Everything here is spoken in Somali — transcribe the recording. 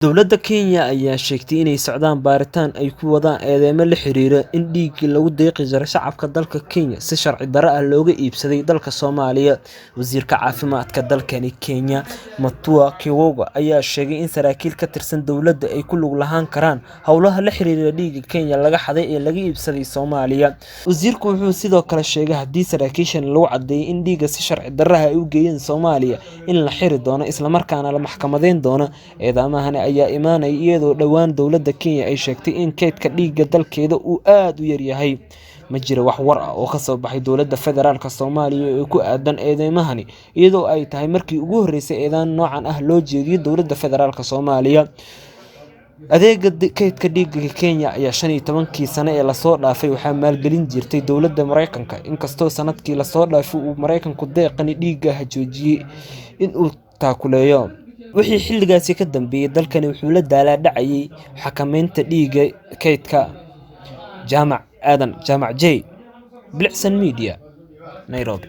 Dowladda Kenya ayaa sheegtay inay socdaan baaritaan ay ku wadaan eedeymo la xiriira in dhiigga lagu deeqi jiray shacabka dalka Kenya si sharci darro ah looga iibsaday dalka Soomaaliya. Wasiirka Caafimaadka dalkani Kenya, Matua Kiwoga, ayaa sheegay in saraakiil ka tirsan dowladda ay ku lug lahaan karaan howlaha la xiriira dhiigga Kenya laga xaday ee laga iibsaday Soomaaliya. Wasiirku wuxuu sidoo kale sheegay haddii saraakiishan lagu caddeeyo in dhiigga si sharci darro ah ay u geeyeen Soomaaliya in la xiri doono isla markaana la maxkamadeyn doono. Eedeymahan ayaa imaanaya iyadoo dhowaan dowladda Kenya ay sheegtay in kaydka dhiigga dalkeeda uu aad u yar yahay. Ma jiro wax war ah oo ka soo baxay dowladda federaalka Soomaaliya oo ku aadan eedeymahani, iyadoo ay tahay markii ugu horeysay eedayn noocan ah loo jeediyo dowladda federaalka Soomaaliya. Adeegga kaydka dhiigga Kenya ayaa 15kii sano ee la soo dhaafay waxaa maalgelin jirtay dowladda Mareykanka, inkastoo sanadkii la soo dhaafay uu Mareykanku deeqani dhiigga joojiyay in uu taakuleeyo. Wixii xilligaas ka dambeeyay, dalkani wuxuu la daalaa dhacayay xakamaynta dhiigga kaydka. Jaamac Aadan Jaamac J, Bilicsan Media, Nairobi.